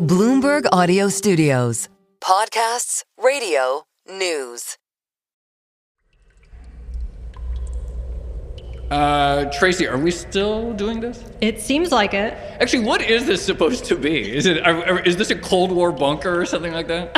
Bloomberg Audio Studios. Podcasts, radio, news. Tracy, are we still doing this? It seems like it. Actually, what is this supposed to be? Is this a Cold War bunker or something like that?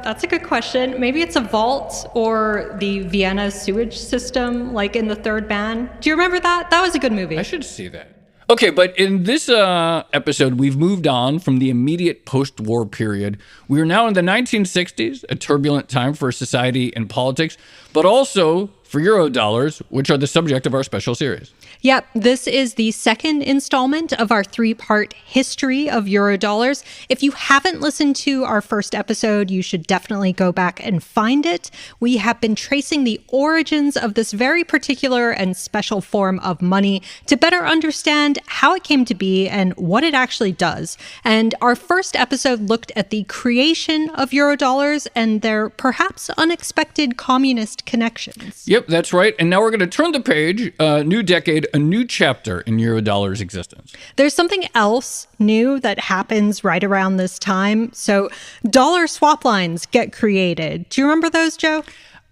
That's a good question. Maybe it's a vault or the Vienna sewage system, like in The Third Man. Do you remember that? That was a good movie. I should see that. Okay, but in this episode, we've moved on from the immediate post-war period. We are now in the 1960s, a turbulent time for society and politics, but also for Eurodollars, which are the subject of our special series. Yep, this is the second installment of our three-part history of Eurodollars. If you haven't listened to our first episode, you should definitely go back and find it. We have been tracing the origins of this very particular and special form of money to better understand how it came to be and what it actually does. And our first episode looked at the creation of Eurodollars and their perhaps unexpected communist connections. Yep, that's right. And now we're going to turn the page, new decade, a new chapter in Eurodollars' existence. There's something else new that happens right around this time. So dollar swap lines get created. Do you remember those, Joe?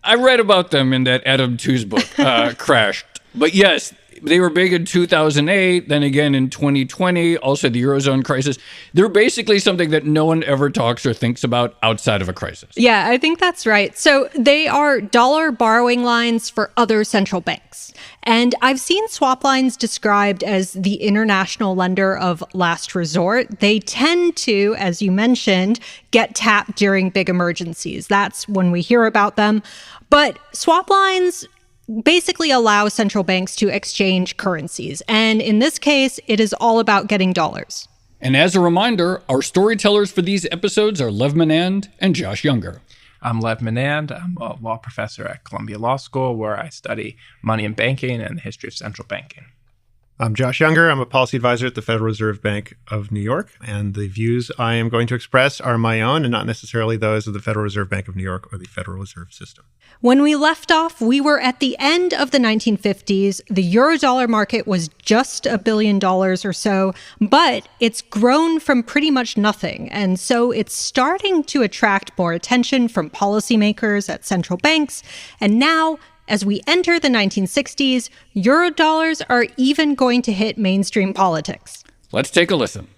I read about them in that Adam Tooze book, Crashed. But yes, they were big in 2008, then again in 2020, also the Eurozone crisis. They're basically something that no one ever talks or thinks about outside of a crisis. Yeah, I think that's right. So they are dollar borrowing lines for other central banks. And I've seen swap lines described as the international lender of last resort. They tend to, as you mentioned, get tapped during big emergencies. That's when we hear about them. But swap lines basically allow central banks to exchange currencies. And in this case, it is all about getting dollars. And as a reminder, our storytellers for these episodes are Lev Menand and Josh Younger. I'm Lev Menand. I'm a law professor at Columbia Law School, where I study money and banking and the history of central banking. I'm Josh Younger. I'm a policy advisor at the Federal Reserve Bank of New York, and the views I am going to express are my own and not necessarily those of the Federal Reserve Bank of New York or the Federal Reserve System. When we left off, we were at the end of the 1950s. The Eurodollar market was just $1 billion or so, but it's grown from pretty much nothing. And so it's starting to attract more attention from policymakers at central banks. And now, as we enter the 1960s, Eurodollars are even going to hit mainstream politics. Let's take a listen.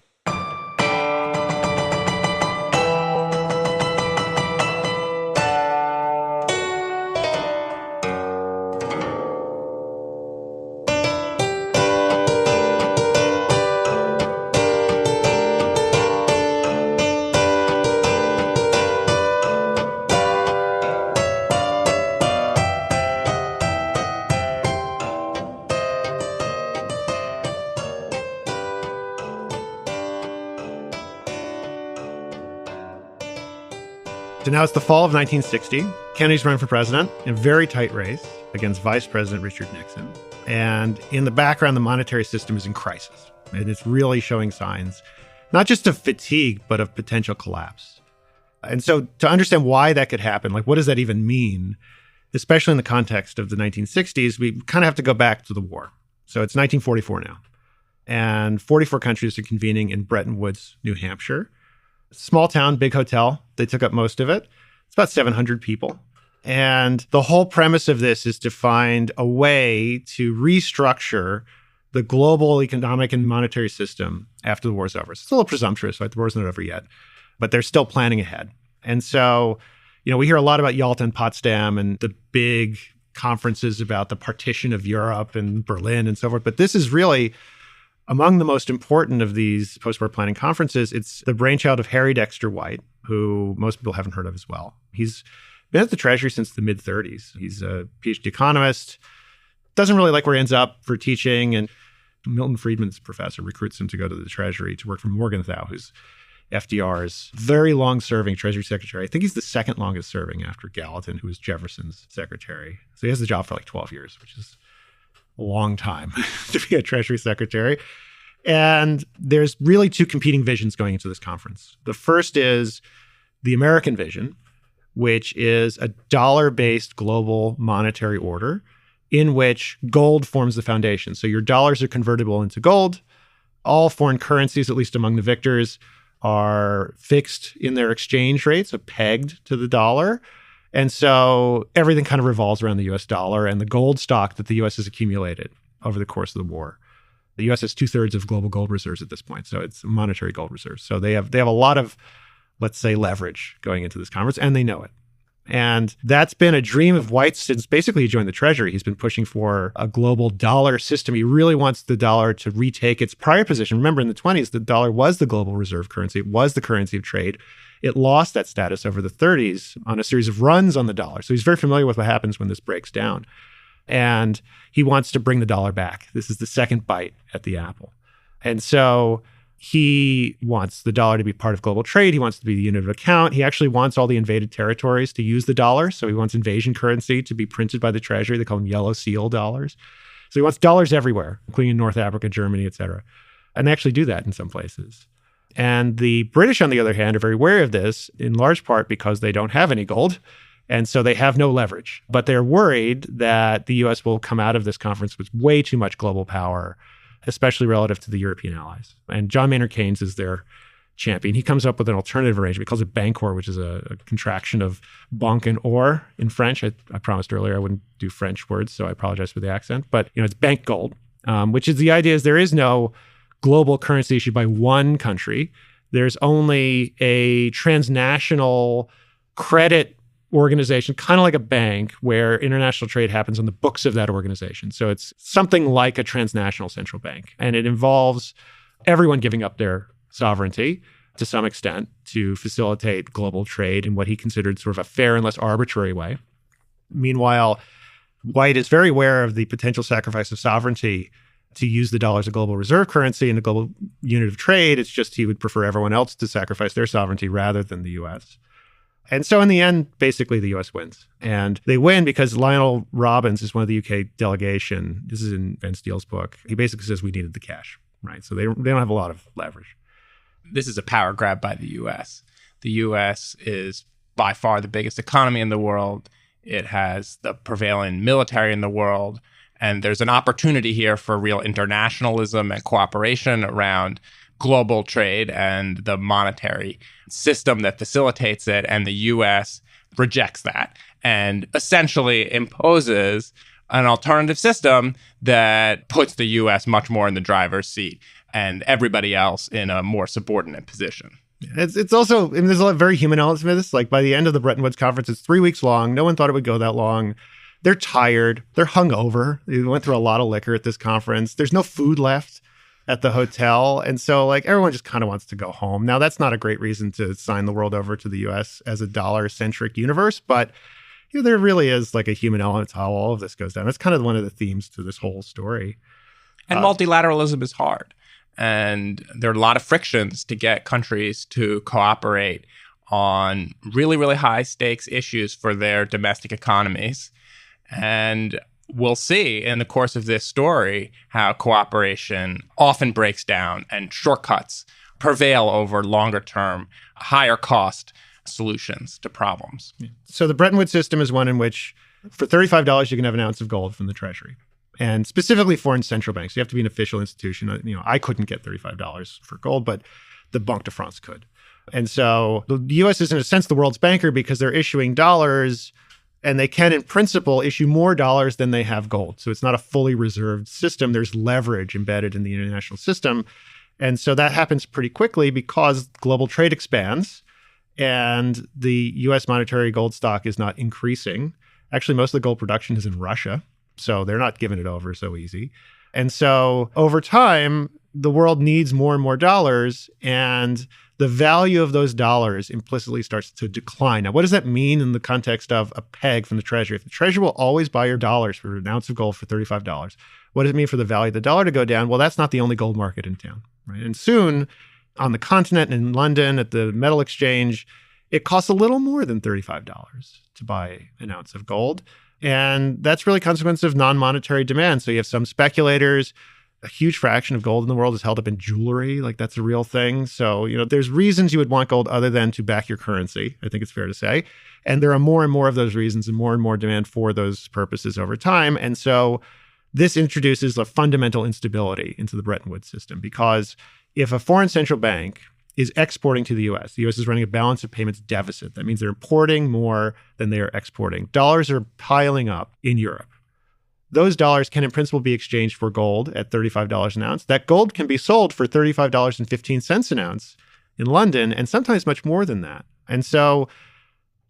So now it's the fall of 1960. Kennedy's running for president in a very tight race against Vice President Richard Nixon. And in the background, the monetary system is in crisis. And it's really showing signs, not just of fatigue, but of potential collapse. And so to understand why that could happen, like what does that even mean, especially in the context of the 1960s, we kind of have to go back to the war. So it's 1944 now. And 44 countries are convening in Bretton Woods, New Hampshire. Small town, big hotel. They took up most of it. It's about 700 people. And the whole premise of this is to find a way to restructure the global economic and monetary system after the war's over. It's a little presumptuous, right? The war's not over yet, but they're still planning ahead. And so, we hear a lot about Yalta and Potsdam and the big conferences about the partition of Europe and Berlin and so forth. But this is really among the most important of these post-war planning conferences. It's the brainchild of Harry Dexter White, who most people haven't heard of as well. He's been at the Treasury since the mid-30s. He's a PhD economist, doesn't really like where he ends up for teaching, and Milton Friedman's professor recruits him to go to the Treasury to work for Morgenthau, who's FDR's very long-serving Treasury Secretary. I think he's the second longest serving after Gallatin, who was Jefferson's secretary. So he has the job for like 12 years, which is a long time to be a Treasury Secretary. And there's really two competing visions going into this conference. The first is the American vision, which is a dollar-based global monetary order in which gold forms the foundation. So your dollars are convertible into gold. All foreign currencies, at least among the victors, are fixed in their exchange rates, so pegged to the dollar. And so everything kind of revolves around the US dollar and the gold stock that the US has accumulated over the course of the war. The US has 2/3 of global gold reserves at this point, so it's monetary gold reserves. So they have a lot of, let's say, leverage going into this conference, and they know it. And that's been a dream of White's since basically he joined the Treasury. He's been pushing for a global dollar system. He really wants the dollar to retake its prior position. Remember, in the 1920s, the dollar was the global reserve currency. It was the currency of trade. It lost that status over the 1930s on a series of runs on the dollar. So he's very familiar with what happens when this breaks down. And he wants to bring the dollar back. This is the second bite at the apple. And so he wants the dollar to be part of global trade. He wants to be the unit of account. He actually wants all the invaded territories to use the dollar. So he wants invasion currency to be printed by the Treasury. They call them yellow seal dollars. So he wants dollars everywhere, including in North Africa, Germany, et cetera. And they actually do that in some places. And the British, on the other hand, are very wary of this, in large part because they don't have any gold. And so they have no leverage. But they're worried that the US will come out of this conference with way too much global power, especially relative to the European allies. And John Maynard Keynes is their champion. He comes up with an alternative arrangement. He calls it Bancor, which is a contraction of banque and or in French. I promised earlier I wouldn't do French words, so I apologize for the accent. But it's bank gold, which is the idea is there is no global currency issued by one country. There's only a transnational credit organization, kind of like a bank, where international trade happens on the books of that organization. So it's something like a transnational central bank. And it involves everyone giving up their sovereignty to some extent to facilitate global trade in what he considered sort of a fair and less arbitrary way. Meanwhile, White is very aware of the potential sacrifice of sovereignty to use the dollar as a global reserve currency and a global unit of trade. It's just he would prefer everyone else to sacrifice their sovereignty rather than the US. And so in the end, basically the US wins. And they win because Lionel Robbins is one of the UK delegation. This is in Ben Steele's book. He basically says we needed the cash, right? So they don't have a lot of leverage. This is a power grab by the US. The US is by far the biggest economy in the world. It has the prevailing military in the world. And there's an opportunity here for real internationalism and cooperation around global trade and the monetary system that facilitates it. And the US rejects that and essentially imposes an alternative system that puts the US much more in the driver's seat and everybody else in a more subordinate position. It's also, there's a lot of very human elements to this. Like by the end of the Bretton Woods conference, it's 3 weeks long. No one thought it would go that long. They're tired. They're hungover. They went through a lot of liquor at this conference. There's no food left at the hotel. And so everyone just kind of wants to go home. Now, that's not a great reason to sign the world over to the US as a dollar-centric universe, but there really is a human element to how all of this goes down. That's kind of one of the themes to this whole story. And multilateralism is hard. And there are a lot of frictions to get countries to cooperate on really, really high stakes issues for their domestic economies. And we'll see in the course of this story how cooperation often breaks down and shortcuts prevail over longer term, higher cost solutions to problems. So the Bretton Woods system is one in which for $35, you can have an ounce of gold from the Treasury. And specifically foreign central banks. You have to be an official institution. I couldn't get $35 for gold, but the Banque de France could. And so the US is in a sense the world's banker because they're issuing dollars and they can, in principle, issue more dollars than they have gold. So it's not a fully reserved system. There's leverage embedded in the international system. And so that happens pretty quickly because global trade expands and the US monetary gold stock is not increasing. Actually, most of the gold production is in Russia. So they're not giving it over so easy. And so over time, the world needs more and more dollars, and the value of those dollars implicitly starts to decline. Now, what does that mean in the context of a peg from the Treasury? If the Treasury will always buy your dollars for an ounce of gold for $35, what does it mean for the value of the dollar to go down? Well, that's not the only gold market in town, right? And soon, on the continent in London at the metal exchange, it costs a little more than $35 to buy an ounce of gold. And that's really a consequence of non-monetary demand. So you have some speculators. A huge fraction of gold in the world is held up in jewelry. That's a real thing. So, there's reasons you would want gold other than to back your currency, I think it's fair to say. And there are more and more of those reasons and more demand for those purposes over time. And so this introduces a fundamental instability into the Bretton Woods system because if a foreign central bank is exporting to the U.S. The U.S. is running a balance of payments deficit. That means they're importing more than they are exporting. Dollars are piling up in Europe. Those dollars can in principle be exchanged for gold at $35 an ounce. That gold can be sold for $35.15 an ounce in London, and sometimes much more than that. And so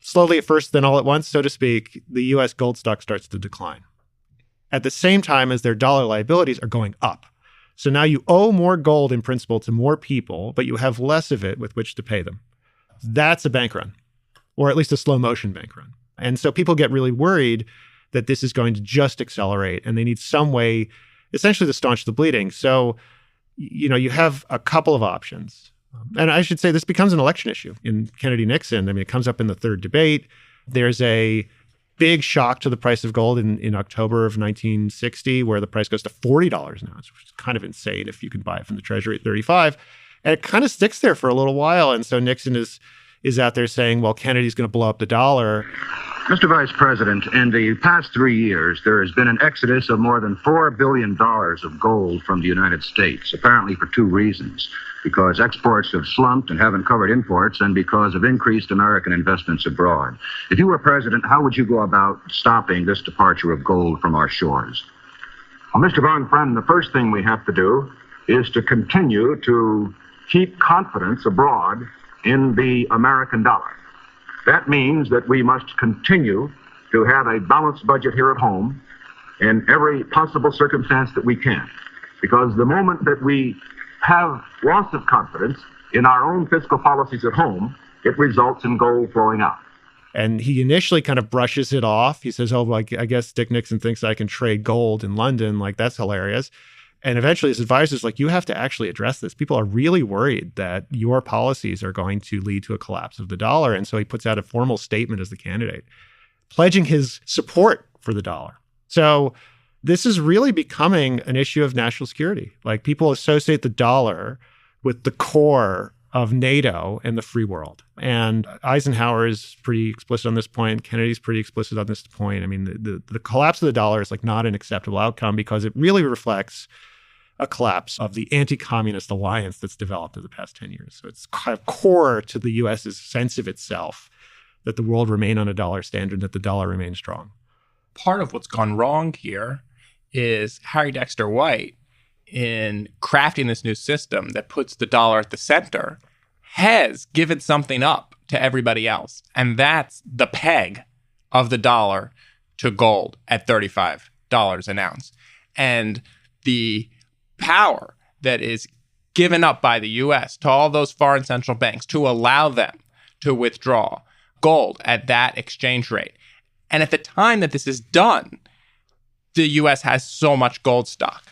slowly at first, then all at once, so to speak, the U.S. gold stock starts to decline at the same time as their dollar liabilities are going up. So now you owe more gold in principle to more people, but you have less of it with which to pay them. That's a bank run, or at least a slow motion bank run. And so people get really worried that this is going to just accelerate, and they need some way essentially to staunch the bleeding. So, you have a couple of options. And I should say this becomes an election issue in Kennedy-Nixon. I mean, it comes up in the third debate. There's a big shock to the price of gold in October of 1960, where the price goes to $40 an ounce, which is kind of insane if you can buy it from the Treasury at $35. And it kind of sticks there for a little while. And so Nixon is out there saying, well, Kennedy's going to blow up the dollar. Mr. Vice President, in the past 3 years, there has been an exodus of more than $4 billion of gold from the United States, apparently for two reasons. Because exports have slumped and haven't covered imports, and because of increased American investments abroad. If you were president, how would you go about stopping this departure of gold from our shores? Well, Mr. Von Friend, the first thing we have to do is to continue to keep confidence abroad in the American dollar. That means that we must continue to have a balanced budget here at home in every possible circumstance that we can. Because the moment that we have loss of confidence in our own fiscal policies at home, it results in gold flowing out. And he initially kind of brushes it off. He says, I guess Dick Nixon thinks I can trade gold in London. Like, that's hilarious. And eventually his advisor's like, you have to actually address this. People are really worried that your policies are going to lead to a collapse of the dollar. And so he puts out a formal statement as the candidate, pledging his support for the dollar. So this is really becoming an issue of national security. Like, people associate the dollar with the core of NATO and the free world. And Eisenhower is pretty explicit on this point. Kennedy's pretty explicit on this point. I mean, the collapse of the dollar is like not an acceptable outcome because it really reflects a collapse of the anti-communist alliance that's developed over the past 10 years. So it's kind of core to the U.S.'s sense of itself that the world remain on a dollar standard, that the dollar remains strong. Part of what's gone wrong here is Harry Dexter White, in crafting this new system that puts the dollar at the center, has given something up to everybody else. And that's the peg of the dollar to gold at $35 an ounce. And the power that is given up by the U.S. to all those foreign central banks to allow them to withdraw gold at that exchange rate. And at the time that this is done, the U.S. has so much gold stock.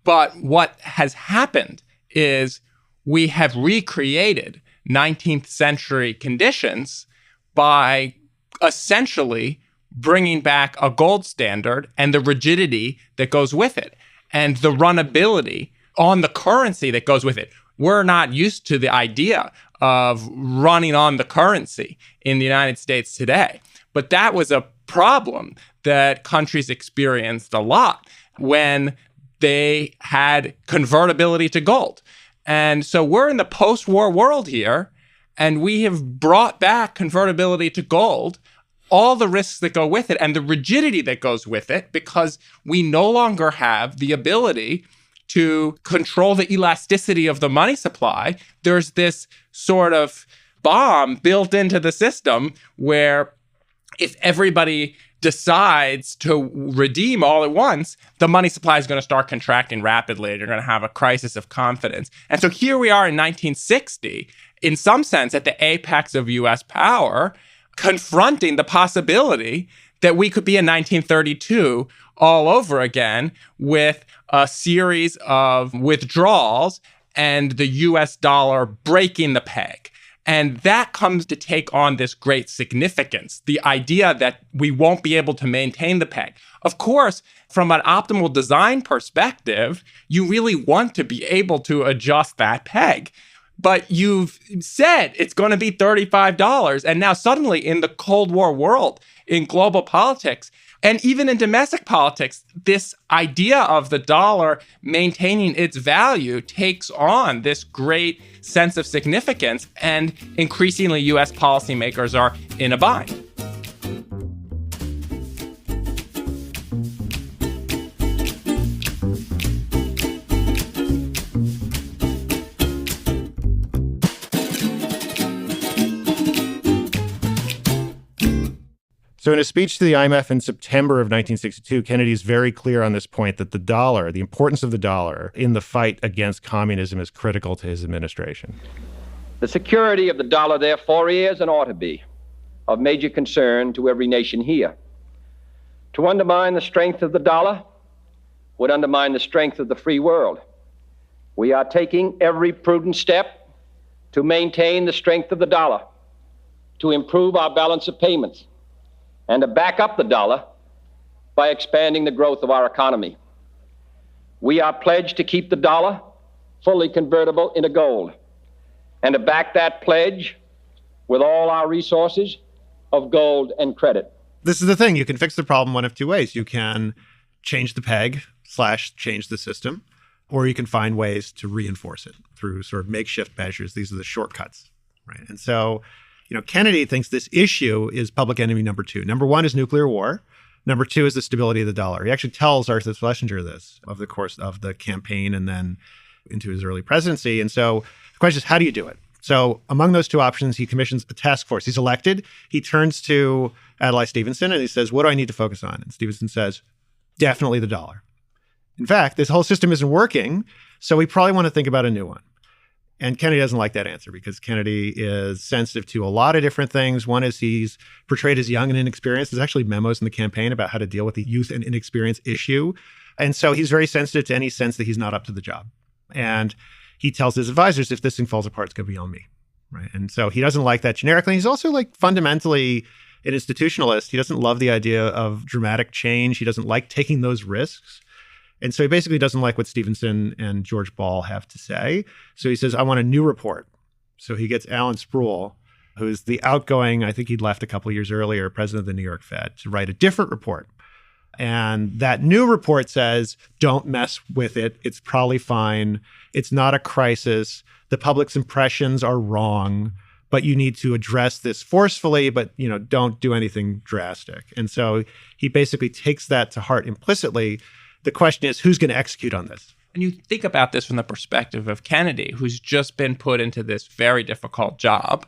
But what has happened is we have recreated 19th century conditions by essentially bringing back a gold standard and the rigidity that goes with it and the runnability on the currency that goes with it. We're not used to the idea of running on the currency in the United States today. But that was a problem that countries experienced a lot when they had convertibility to gold. And so we're in the post-war world here, and we have brought back convertibility to gold, all the risks that go with it and the rigidity that goes with it, because we no longer have the ability to control the elasticity of the money supply. There's this sort of bomb built into the system where if everybody decides to redeem all at once, the money supply is going to start contracting rapidly. You're going to have a crisis of confidence. And so here we are in 1960, in some sense at the apex of U.S. power, confronting the possibility that we could be in 1932 all over again with a series of withdrawals and the U.S. dollar breaking the peg. And that comes to take on this great significance, the idea that we won't be able to maintain the peg. Of course, from an optimal design perspective, you really want to be able to adjust that peg. But you've said it's going to be $35. And now suddenly in the Cold War world, in global politics, And even in domestic politics, this idea of the dollar maintaining its value takes on this great sense of significance, and increasingly U.S. policymakers are in a bind. So in a speech to the IMF in September of 1962, Kennedy is very clear on this point that the dollar, the importance of the dollar in the fight against communism is critical to his administration. The security of the dollar, therefore, is and ought to be of major concern to every nation here. To undermine the strength of the dollar would undermine the strength of the free world. We are taking every prudent step to maintain the strength of the dollar, to improve our balance of payments, and to back up the dollar by expanding the growth of our economy. We are pledged to keep the dollar fully convertible into gold and to back that pledge with all our resources of gold and credit. This is the thing. You can fix the problem one of two ways. You can change the peg / change the system, or you can find ways to reinforce it through sort of makeshift measures. These are the shortcuts, right? And so Kennedy thinks this issue is public enemy number two. Number one is nuclear war. Number two is the stability of the dollar. He actually tells Arthur Schlesinger this over the course of the campaign and then into his early presidency. And so the question is, how do you do it? So among those two options, he commissions a task force. He's elected. He turns to Adlai Stevenson and he says, what do I need to focus on? And Stevenson says, definitely the dollar. In fact, this whole system isn't working, so we probably want to think about a new one. And Kennedy doesn't like that answer because Kennedy is sensitive to a lot of different things. One is he's portrayed as young and inexperienced. There's actually memos in the campaign about how to deal with the youth and inexperience issue. And so he's very sensitive to any sense that he's not up to the job. And he tells his advisors, if this thing falls apart, it's going to be on me. Right. And so he doesn't like that generically. He's also fundamentally an institutionalist. He doesn't love the idea of dramatic change. He doesn't like taking those risks. And so he basically doesn't like what Stevenson and George Ball have to say. So he says, I want a new report. So he gets Alan Spruill, who's the outgoing, I think he'd left a couple of years earlier, president of the New York Fed, to write a different report. And that new report says, don't mess with it. It's probably fine. It's not a crisis. The public's impressions are wrong, but you need to address this forcefully, but don't do anything drastic. And so he basically takes that to heart implicitly. The question is, who's going to execute on this? And you think about this from the perspective of Kennedy, who's just been put into this very difficult job.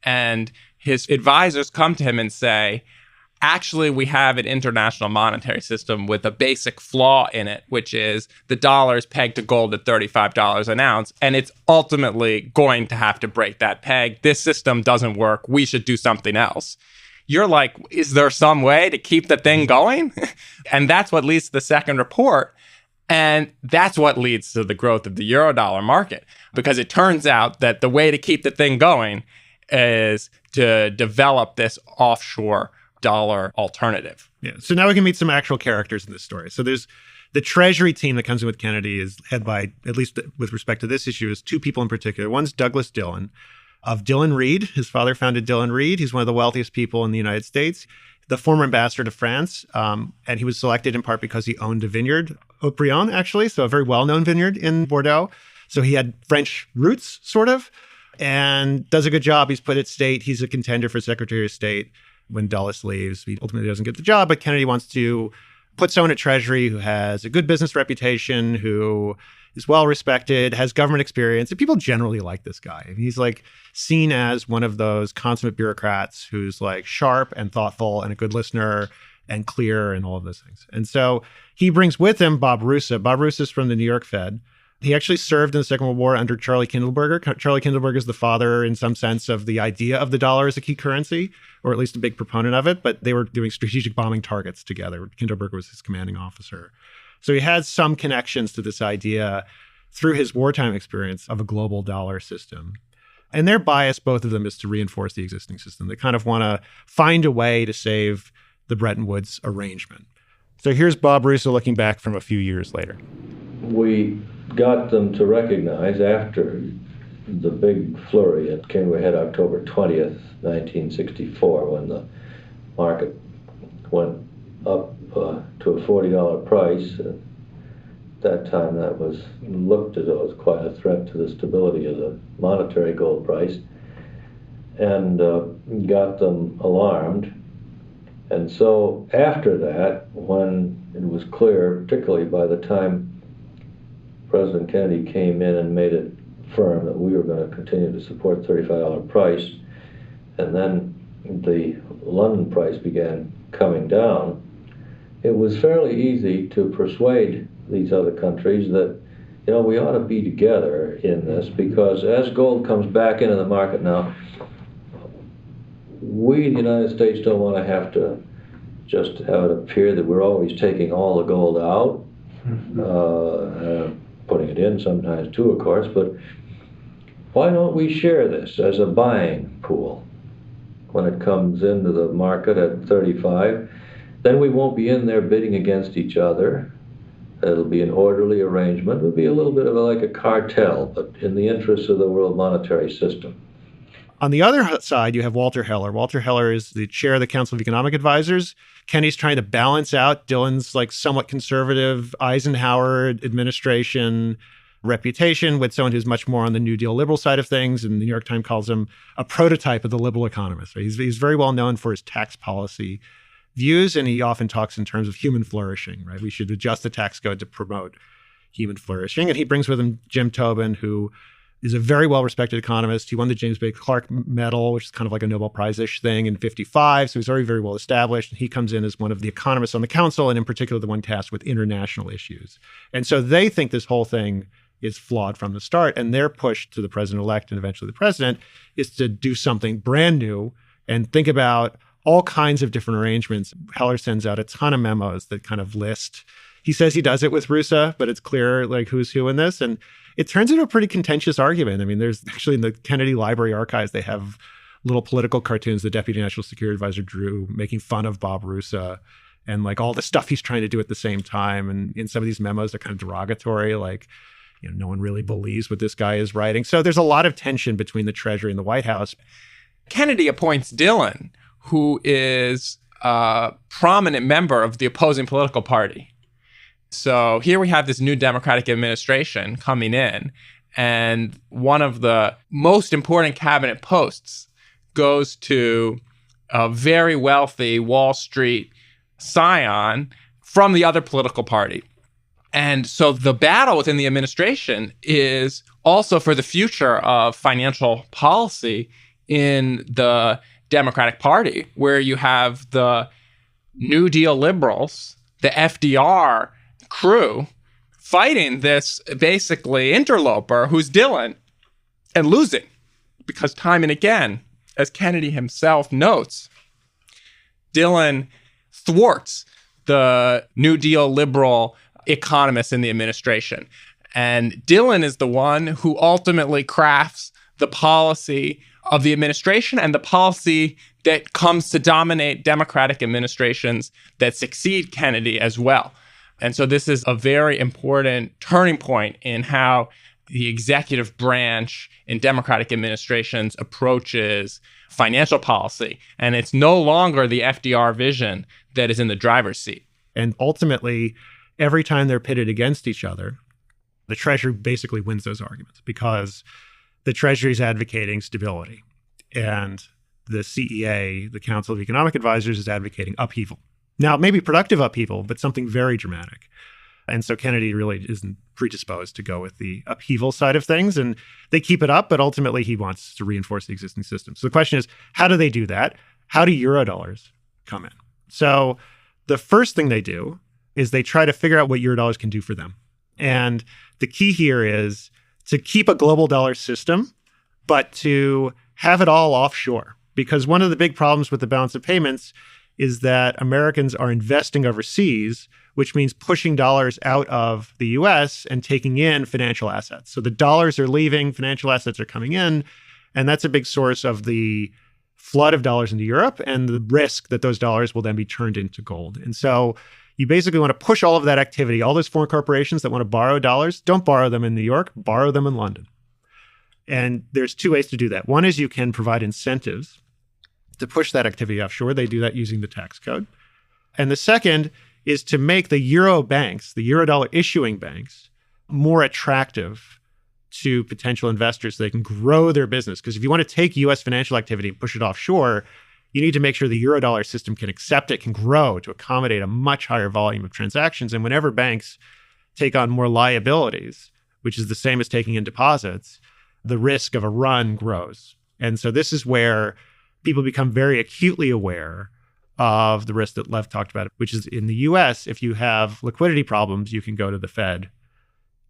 And his advisors come to him and say, actually, we have an international monetary system with a basic flaw in it, which is the dollar is pegged to gold at $35 an ounce. And it's ultimately going to have to break that peg. This system doesn't work. We should do something else. You're like, is there some way to keep the thing going? And that's what leads to the second report. And that's what leads to the growth of the Eurodollar market, because it turns out that the way to keep the thing going is to develop this offshore dollar alternative. Yeah. So now we can meet some actual characters in this story. So there's the Treasury team that comes in with Kennedy is headed by, at least with respect to this issue, is two people in particular. One's Douglas Dillon of Dillon Reed. His father founded Dillon Reed. He's one of the wealthiest people in the United States, the former ambassador to France. And he was selected in part because he owned a vineyard, Haut-Brion, actually, so a very well-known vineyard in Bordeaux. So he had French roots, sort of, and does a good job. He's put at state. He's a contender for Secretary of State when Dulles leaves. He ultimately doesn't get the job, but Kennedy wants to put someone at Treasury who has a good business reputation, who is well-respected, has government experience, and people generally like this guy. And he's seen as one of those consummate bureaucrats who's sharp and thoughtful and a good listener and clear and all of those things. And so he brings with him Bob Russa. Bob Russa is from the New York Fed. He actually served in the Second World War under Charlie Kindleberger. Charlie Kindleberger is the father, in some sense, of the idea of the dollar as a key currency, or at least a big proponent of it. But they were doing strategic bombing targets together. Kindleberger was his commanding officer. So he had some connections to this idea through his wartime experience of a global dollar system. And their bias, both of them, is to reinforce the existing system. They kind of want to find a way to save the Bretton Woods arrangement. So here's Bob Russa looking back from a few years later. We got them to recognize after the big flurry that came ahead October 20th, 1964, when the market went up to a $40 price. At that time, that was looked as though it was quite a threat to the stability of the monetary gold price, and got them alarmed. And so after that, when it was clear, particularly by the time President Kennedy came in and made it firm that we were going to continue to support $35 price, and then the London price began coming down, it was fairly easy to persuade these other countries that, you know, we ought to be together in this, because as gold comes back into the market now, we in the United States don't want to have to just have it appear that we're always taking all the gold out, putting it in sometimes too, of course, but why don't we share this as a buying pool? When it comes into the market at 35, then we won't be in there bidding against each other. It'll be an orderly arrangement. It'll be a little bit of like a cartel, but in the interests of the world monetary system. On the other side, you have Walter Heller. Walter Heller is the chair of the Council of Economic Advisors. Kennedy's trying to balance out Dillon's like somewhat conservative Eisenhower administration reputation with someone who's much more on the New Deal liberal side of things. And the New York Times calls him a prototype of the liberal economist. Right? He's very well known for his tax policy views, and he often talks in terms of human flourishing. Right? We should adjust the tax code to promote human flourishing. And he brings with him Jim Tobin, who is a very well-respected economist. He won the James Bay Clark Medal, which is kind of like a Nobel Prize-ish thing, in 1955. So he's already very well established. And he comes in as one of the economists on the council, and in particular, the one tasked with international issues. And so they think this whole thing is flawed from the start. And their push to the president-elect and eventually the president is to do something brand new and think about all kinds of different arrangements. Heller sends out a ton of memos that kind of list. He says he does it with Russa, but it's clear like who's who in this. And it turns into a pretty contentious argument. I mean, there's actually in the Kennedy Library archives, they have little political cartoons the Deputy National Security Advisor drew making fun of Bob Russa and like all the stuff he's trying to do at the same time. And in some of these memos, they're kind of derogatory, like, you know, no one really believes what this guy is writing. So there's a lot of tension between the Treasury and the White House. Kennedy appoints Dillon, who is a prominent member of the opposing political party. So here we have this new Democratic administration coming in, and one of the most important cabinet posts goes to a very wealthy Wall Street scion from the other political party. And so the battle within the administration is also for the future of financial policy in the Democratic Party, where you have the New Deal liberals, the FDR crew, fighting this basically interloper who's Dillon and losing. Because time and again, as Kennedy himself notes, Dillon thwarts the New Deal liberal economists in the administration. And Dillon is the one who ultimately crafts the policy of the administration and the policy that comes to dominate Democratic administrations that succeed Kennedy as well. And so this is a very important turning point in how the executive branch in Democratic administrations approaches financial policy. And it's no longer the FDR vision that is in the driver's seat. And ultimately, every time they're pitted against each other, the Treasury basically wins those arguments because the Treasury is advocating stability. And the CEA, the Council of Economic Advisors, is advocating upheaval. Now, maybe productive upheaval, but something very dramatic. And so Kennedy really isn't predisposed to go with the upheaval side of things. And they keep it up, but ultimately he wants to reinforce the existing system. So the question is, how do they do that? How do Eurodollars come in? So the first thing they do is they try to figure out what Eurodollars can do for them. And the key here is to keep a global dollar system, but to have it all offshore. Because one of the big problems with the balance of payments is that Americans are investing overseas, which means pushing dollars out of the US and taking in financial assets. So the dollars are leaving, financial assets are coming in, and that's a big source of the flood of dollars into Europe and the risk that those dollars will then be turned into gold. And so you basically want to push all of that activity. All those foreign corporations that want to borrow dollars, don't borrow them in New York, borrow them in London. And there's two ways to do that. One is you can provide incentives to push that activity offshore. They do that using the tax code. And the second is to make the euro banks, the eurodollar issuing banks, more attractive to potential investors so they can grow their business. Because if you want to take U.S. financial activity and push it offshore, you need to make sure the eurodollar system can accept it, can grow to accommodate a much higher volume of transactions. And whenever banks take on more liabilities, which is the same as taking in deposits, the risk of a run grows. And so this is where people become very acutely aware of the risk that Lev talked about, which is in the US, if you have liquidity problems, you can go to the Fed.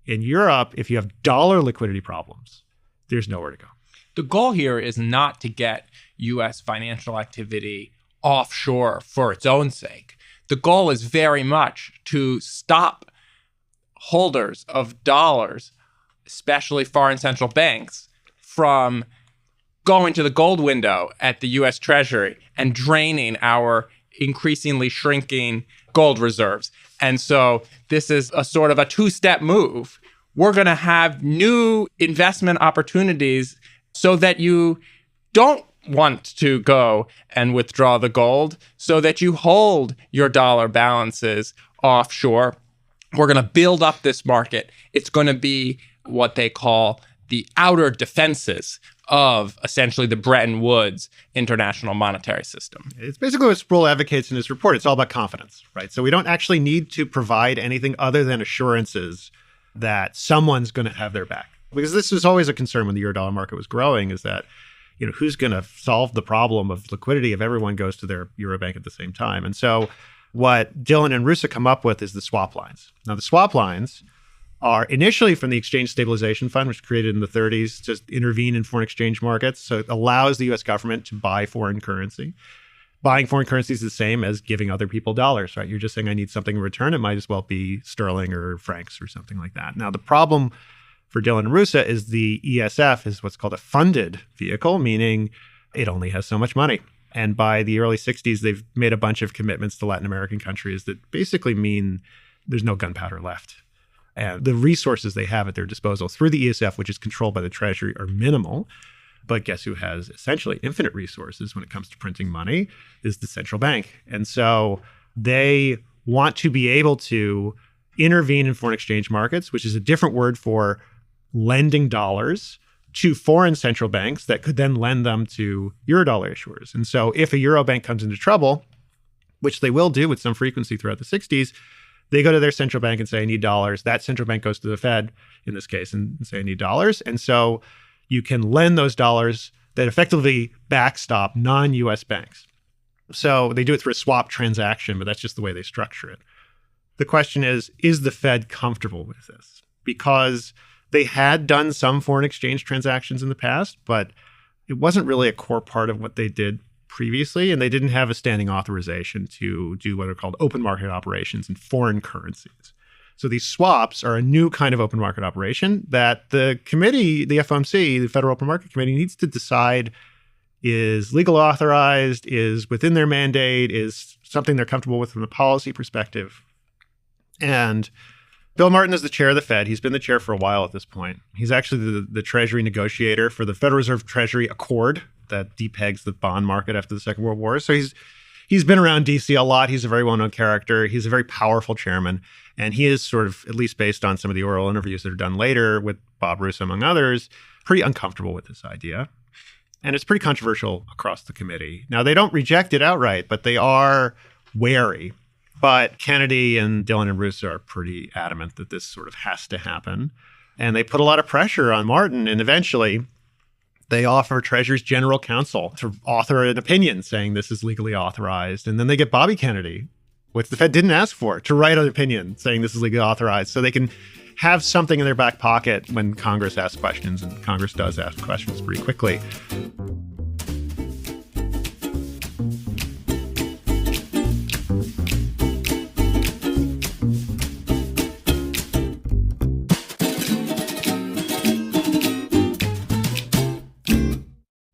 In Europe, if you have dollar liquidity problems, there's nowhere to go. The goal here is not to get U.S. financial activity offshore for its own sake. The goal is very much to stop holders of dollars, especially foreign central banks, from going to the gold window at the U.S. Treasury and draining our increasingly shrinking gold reserves. And so this is a sort of a two-step move. We're going to have new investment opportunities so that you don't want to go and withdraw the gold, so that you hold your dollar balances offshore. We're going to build up this market. It's going to be what they call the outer defenses of essentially the Bretton Woods international monetary system. It's basically what Sproul advocates in his report. It's all about confidence, right? So we don't actually need to provide anything other than assurances that someone's going to have their back. Because this was always a concern when the eurodollar market was growing, is that, who's going to solve the problem of liquidity if everyone goes to their Eurobank at the same time? And so what Dillon and Russo come up with is the swap lines. Now, the swap lines are initially from the Exchange Stabilization Fund, which was created in the 30s to intervene in foreign exchange markets. So it allows the U.S. government to buy foreign currency. Buying foreign currency is the same as giving other people dollars, right? You're just saying, I need something in return. It might as well be sterling or francs or something like that. Now, the problem for Dillon and Russo is the ESF is what's called a funded vehicle, meaning it only has so much money. And by the early 60s, they've made a bunch of commitments to Latin American countries that basically mean there's no gunpowder left. And the resources they have at their disposal through the ESF, which is controlled by the Treasury, are minimal. But guess who has essentially infinite resources when it comes to printing money is the central bank. And so they want to be able to intervene in foreign exchange markets, which is a different word for lending dollars to foreign central banks that could then lend them to eurodollar issuers. And so if a Eurobank comes into trouble, which they will do with some frequency throughout the 60s, they go to their central bank and say, I need dollars. That central bank goes to the Fed, in this case, and say, I need dollars. And so you can lend those dollars that effectively backstop non-US banks. So they do it through a swap transaction, but that's just the way they structure it. The question is the Fed comfortable with this? Because they had done some foreign exchange transactions in the past, but it wasn't really a core part of what they did previously, and they didn't have a standing authorization to do what are called open market operations in foreign currencies. So these swaps are a new kind of open market operation that the committee, the FOMC, the Federal Open Market Committee, needs to decide is legally authorized, is within their mandate, is something they're comfortable with from the policy perspective. And Bill Martin is the chair of the Fed. He's been the chair for a while at this point. He's actually the Treasury negotiator for the Federal Reserve Treasury Accord that depegs the bond market after the Second World War. So he's been around DC a lot. He's a very well-known character. He's a very powerful chairman. And he is sort of, at least based on some of the oral interviews that are done later with Bob Russo, among others, pretty uncomfortable with this idea. And it's pretty controversial across the committee. Now, they don't reject it outright, but they are wary. But Kennedy and Dillon and Russo are pretty adamant that this sort of has to happen. And they put a lot of pressure on Martin. And eventually, they offer Treasury's general counsel to author an opinion saying this is legally authorized. And then they get Bobby Kennedy, which the Fed didn't ask for, to write an opinion saying this is legally authorized. So they can have something in their back pocket when Congress asks questions. And Congress does ask questions pretty quickly.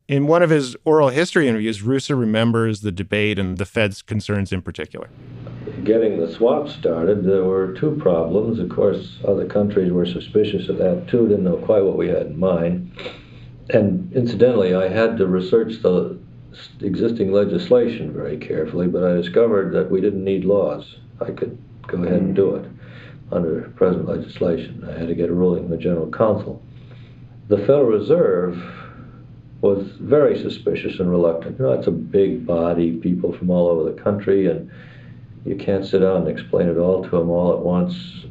In one of his oral history interviews, Russo remembers the debate and the Fed's concerns in particular. Getting the swap started, there were two problems. Of course, other countries were suspicious of that too, didn't know quite what we had in mind. And incidentally, I had to research the existing legislation very carefully, but I discovered that we didn't need laws. I could go ahead and do it under present legislation. I had to get a ruling from the General Counsel. The Federal Reserve was very suspicious and reluctant. You know, it's a big body, people from all over the country, and you can't sit down and explain it all to them all at once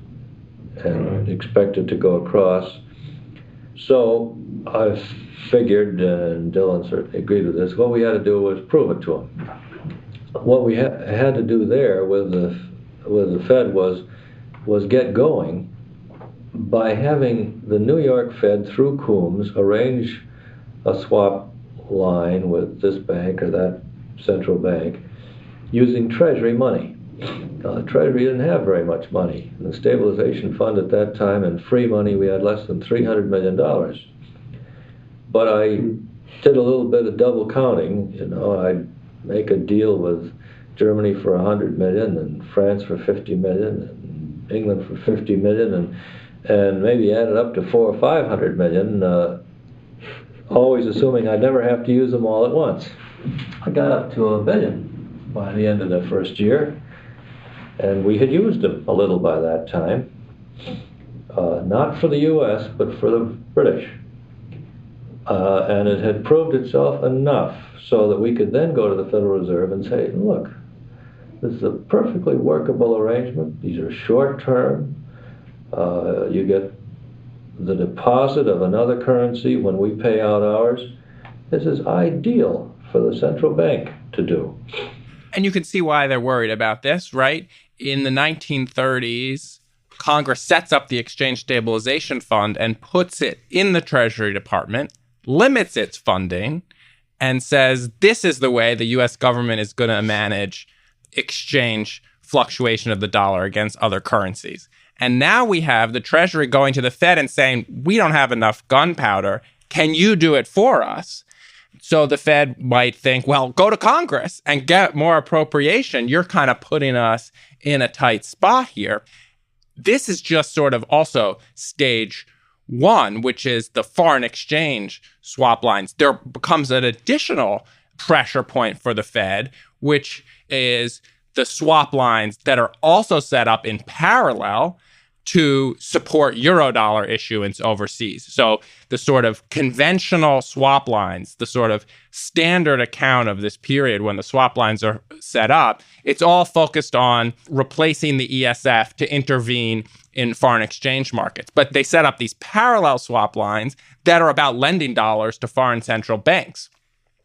and expect it to go across. So I figured, and Dylan certainly agreed with this, what we had to do was prove it to him. What we had to do there with the Fed was get going by having the New York Fed, through Coombs, arrange a swap line with this bank or that central bank using Treasury money. The Treasury didn't have very much money. In the stabilization fund at that time, in free money, we had less than $300 million. But I did a little bit of double counting. You know, I'd make a deal with Germany for $100 million and France for $50 million and England for $50 million and maybe add it up to $400 or $500 million, always assuming I'd never have to use them all at once. I got up to $1 billion by the end of the first year, and we had used them a little by that time, not for the U.S., but for the British. And it had proved itself enough so that we could then go to the Federal Reserve and say, look, this is a perfectly workable arrangement. These are short-term. You get the deposit of another currency when we pay out ours. This is ideal for the central bank to do. And you can see why they're worried about this, right? In the 1930s, Congress sets up the Exchange Stabilization Fund and puts it in the Treasury Department, limits its funding, and says this is the way the U.S. government is going to manage exchange fluctuation of the dollar against other currencies. And now we have the Treasury going to the Fed and saying, we don't have enough gunpowder. Can you do it for us? So the Fed might think, well, go to Congress and get more appropriation. You're kind of putting us in a tight spot here. This is just sort of also stage one, which is the foreign exchange swap lines. There becomes an additional pressure point for the Fed, which is the swap lines that are also set up in parallel to support Eurodollar issuance overseas. So the sort of conventional swap lines, the sort of standard account of this period when the swap lines are set up, it's all focused on replacing the ESF to intervene in foreign exchange markets. But they set up these parallel swap lines that are about lending dollars to foreign central banks.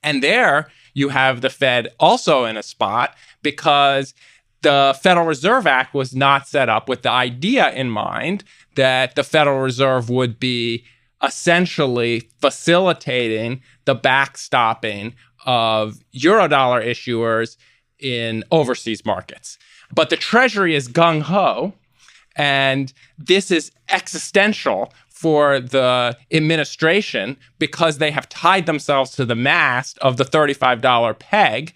And there you have the Fed also in a spot because the Federal Reserve Act was not set up with the idea in mind that the Federal Reserve would be essentially facilitating the backstopping of Eurodollar issuers in overseas markets. But the Treasury is gung-ho, and this is existential for the administration because they have tied themselves to the mast of the $35 peg,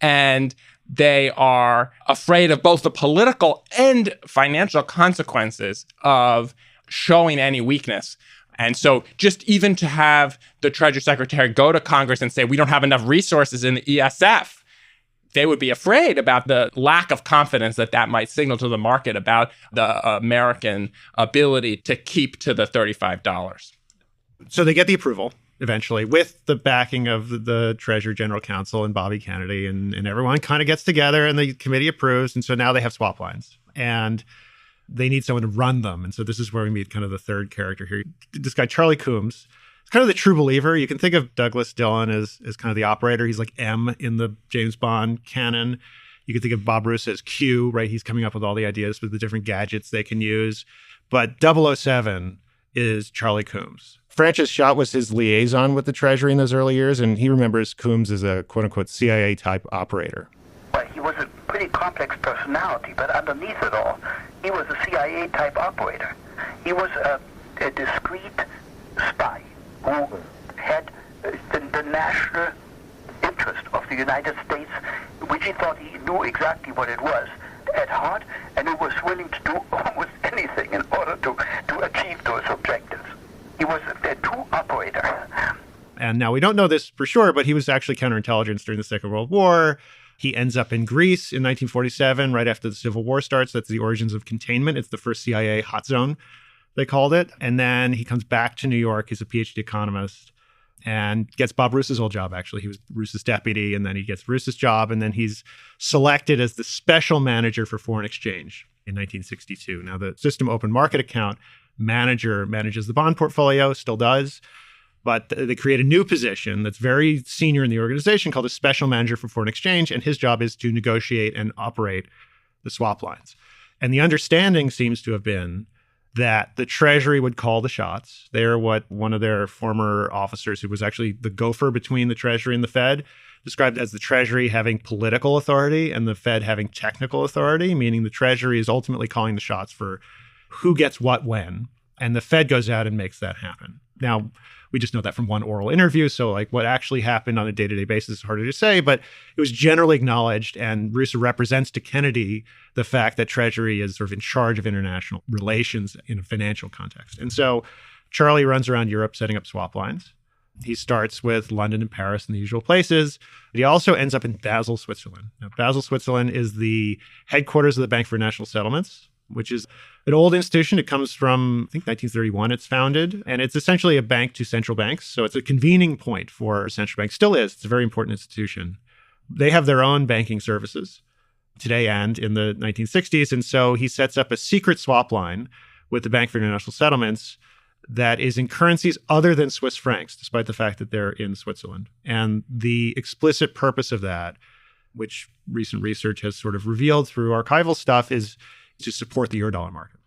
and they are afraid of both the political and financial consequences of showing any weakness. And so just even to have the Treasury Secretary go to Congress and say, we don't have enough resources in the ESF, they would be afraid about the lack of confidence that might signal to the market about the American ability to keep to the $35. So they get the approval eventually with the backing of the Treasury General Counsel and Bobby Kennedy, and everyone kind of gets together and the committee approves. And so now they have swap lines and they need someone to run them. And so this is where we meet kind of the third character here. This guy, Charlie Coombs, is kind of the true believer. You can think of Douglas Dillon as kind of the operator. He's like M in the James Bond canon. You can think of Bob Roos as Q, right? He's coming up with all the ideas with the different gadgets they can use. But 007 is Charlie Coombs. Francis Schott was his liaison with the Treasury in those early years, and he remembers Coombs as a quote-unquote CIA-type operator. Well, he was a pretty complex personality, but underneath it all, he was a CIA-type operator. He was a discreet spy who had the national interest of the United States, which he thought he knew exactly what it was at heart, and who was willing to do almost anything in order to achieve those objectives. He was a true operator. And now we don't know this for sure, but he was actually counterintelligence during the Second World War. He ends up in Greece in 1947, right after the Civil War starts. That's the origins of containment. It's the first CIA hot zone, they called it. And then he comes back to New York. He's a PhD economist and gets Bob Roos's old job, actually. He was Roos's deputy, and then he gets Roos's job, and then he's selected as the special manager for foreign exchange in 1962. Now, the system open market account manager manages the bond portfolio, still does, but they create a new position that's very senior in the organization called a special manager for foreign exchange, and his job is to negotiate and operate the swap lines. And the understanding seems to have been that the Treasury would call the shots. They're what one of their former officers, who was actually the gopher between the Treasury and the Fed, described as the Treasury having political authority and the Fed having technical authority, meaning the Treasury is ultimately calling the shots for who gets what when, and the Fed goes out and makes that happen. Now, we just know that from one oral interview, so like what actually happened on a day-to-day basis is harder to say, but it was generally acknowledged, and Russo represents to Kennedy the fact that Treasury is sort of in charge of international relations in a financial context. And so Charlie runs around Europe setting up swap lines. He starts with London and Paris and the usual places. He also ends up in Basel, Switzerland. Now, Basel, Switzerland is the headquarters of the Bank for International Settlements, which is an old institution. It comes from, I think, 1931 it's founded, and it's essentially a bank to central banks. So it's a convening point for central banks. Still is. It's a very important institution. They have their own banking services today and in the 1960s. And so he sets up a secret swap line with the Bank for International Settlements that is in currencies other than Swiss francs, despite the fact that they're in Switzerland. And the explicit purpose of that, which recent research has sort of revealed through archival stuff, is to support the Eurodollar market.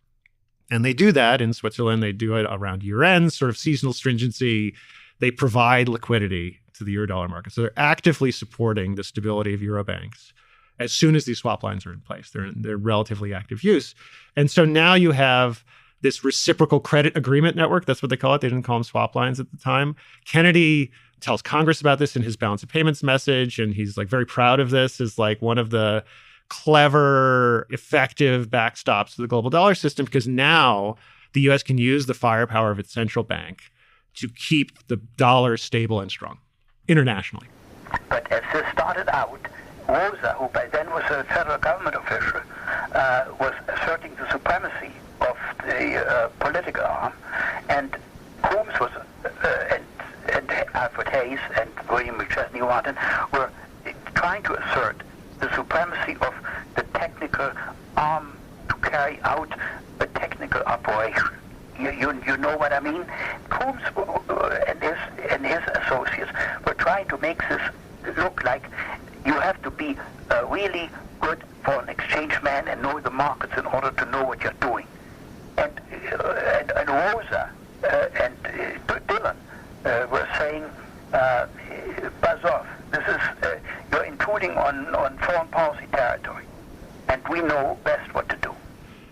And they do that in Switzerland. They do it around year end, sort of seasonal stringency. They provide liquidity to the Eurodollar market. So they're actively supporting the stability of Euro banks as soon as these swap lines are in place. They're relatively active use. And so now you have this reciprocal credit agreement network. That's what they call it. They didn't call them swap lines at the time. Kennedy tells Congress about this in his balance of payments message. And he's like very proud of this as like one of the clever, effective backstops to the global dollar system, because now the U.S. can use the firepower of its central bank to keep the dollar stable and strong internationally. But as this started out, Rosa, who by then was a federal government official, was asserting the supremacy of the political arm, and Holmes was, and Alfred Hayes and William McChesney Martin were trying to assert the supremacy of the technical arm to carry out a technical operation. You know what I mean? Holmes and his associates were trying to make this look like you have to be really good foreign exchange man and know the markets in order to know what you're doing. And Rosa and Dillon were saying, buzz off. This is you're intruding on foreign policy territory, and we know best what to do.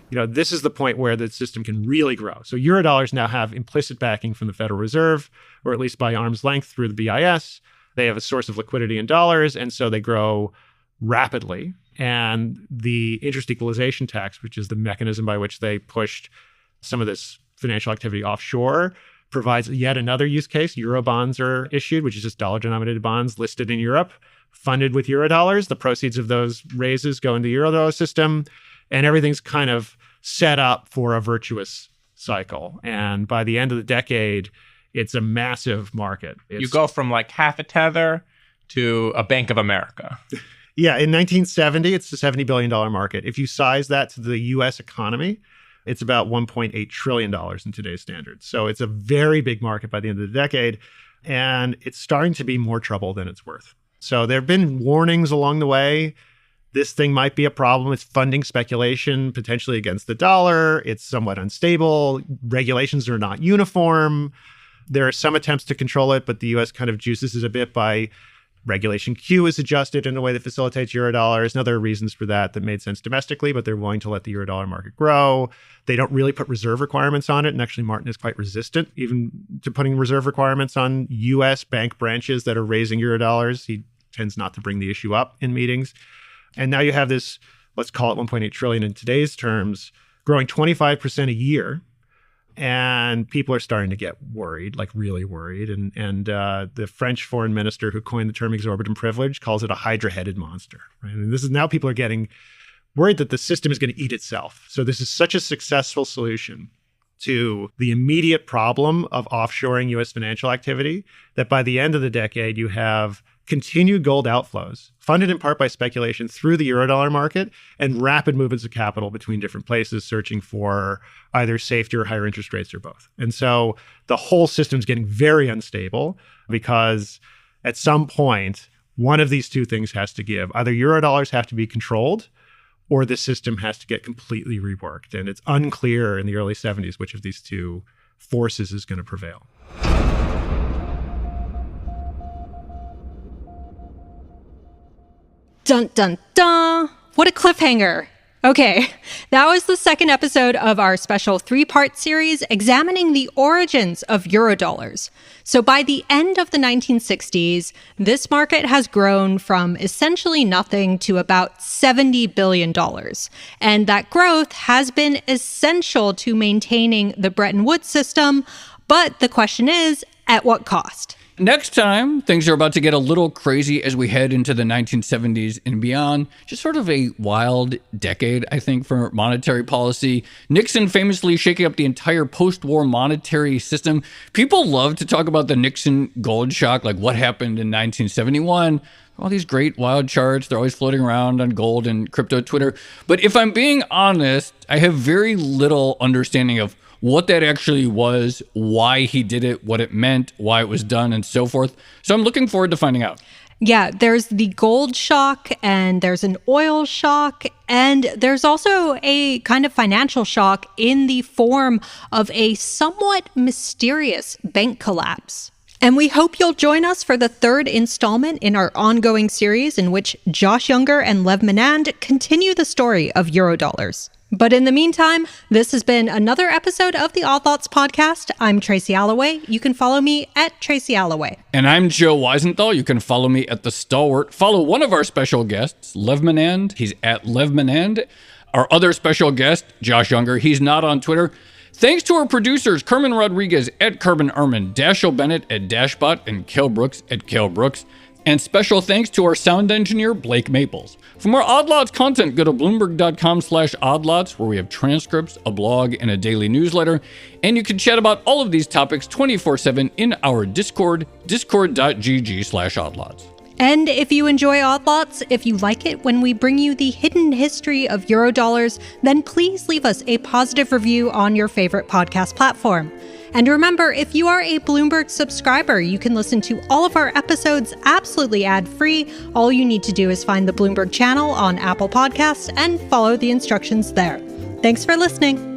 You know, this is the point where the system can really grow. So Eurodollars now have implicit backing from the Federal Reserve, or at least by arm's length through the BIS. They have a source of liquidity in dollars, and so they grow rapidly. And the interest equalization tax, which is the mechanism by which they pushed some of this financial activity offshore, provides yet another use case. Euro bonds are issued, which is just dollar-denominated bonds listed in Europe, funded with Eurodollars. The proceeds of those raises go into the Eurodollar system, and everything's kind of set up for a virtuous cycle. And by the end of the decade, it's a massive market. You go from like half a tether to a Bank of America. Yeah, in 1970, it's a $70 billion market. If you size that to the U.S. economy, it's about $1.8 trillion in today's standards. So it's a very big market by the end of the decade, and it's starting to be more trouble than it's worth. So there have been warnings along the way. This thing might be a problem. It's funding speculation, potentially against the dollar. It's somewhat unstable. Regulations are not uniform. There are some attempts to control it, but the U.S. kind of juices it a bit by Regulation Q is adjusted in a way that facilitates Eurodollars. Now, there are reasons for that made sense domestically, but they're willing to let the Eurodollar market grow. They don't really put reserve requirements on it. And actually, Martin is quite resistant even to putting reserve requirements on U.S. bank branches that are raising Eurodollars. He tends not to bring the issue up in meetings. And now you have this, let's call it 1.8 trillion in today's terms, growing 25% a year. And people are starting to get worried, like really worried. And the French foreign minister who coined the term exorbitant privilege calls it a hydra-headed monster. Right? And this is now people are getting worried that the system is going to eat itself. So this is such a successful solution to the immediate problem of offshoring U.S. financial activity that by the end of the decade, you have continued gold outflows, funded in part by speculation through the Eurodollar market and rapid movements of capital between different places searching for either safety or higher interest rates or both. And so the whole system is getting very unstable because at some point, one of these two things has to give. Either Eurodollars have to be controlled or the system has to get completely reworked. And it's unclear in the early 70s which of these two forces is going to prevail. Dun, dun, dun. What a cliffhanger. Okay, that was the second episode of our special three-part series examining the origins of Eurodollars. So by the end of the 1960s, this market has grown from essentially nothing to about $70 billion. And that growth has been essential to maintaining the Bretton Woods system. But the question is, at what cost? Next time, things are about to get a little crazy as we head into the 1970s and beyond. Just sort of a wild decade, I think, for monetary policy. Nixon famously shaking up the entire post-war monetary system. People love to talk about the Nixon gold shock, like what happened in 1971. All these great wild charts, they're always floating around on gold and crypto Twitter. But if I'm being honest, I have very little understanding of what that actually was, why he did it, what it meant, why it was done, and so forth. So I'm looking forward to finding out. Yeah, there's the gold shock, and there's an oil shock, and there's also a kind of financial shock in the form of a somewhat mysterious bank collapse. And we hope you'll join us for the third installment in our ongoing series in which Josh Younger and Lev Menand continue the story of Eurodollars. But in the meantime, this has been another episode of the Odd Lots podcast. I'm Tracy Alloway. You can follow me at Tracy Alloway. And I'm Joe Weisenthal. You can follow me at The Stalwart. Follow one of our special guests, Lev Menand. He's at Lev Menand. Our other special guest, Josh Younger. He's not on Twitter. Thanks to our producers, Kerman Rodriguez at Kerman Ehrman, Dashiell Bennett at Dashbot, and Kel Brooks at Kel Brooks. And special thanks to our sound engineer, Blake Maples. For more Odd Lots content, go to Bloomberg.com/oddlots, where we have transcripts, a blog, and a daily newsletter. And you can chat about all of these topics 24/7 in our Discord, discord.gg/oddlots. And if you enjoy Odd Lots, if you like it when we bring you the hidden history of Eurodollars, then please leave us a positive review on your favorite podcast platform. And remember, if you are a Bloomberg subscriber, you can listen to all of our episodes absolutely ad-free. All you need to do is find the Bloomberg channel on Apple Podcasts and follow the instructions there. Thanks for listening.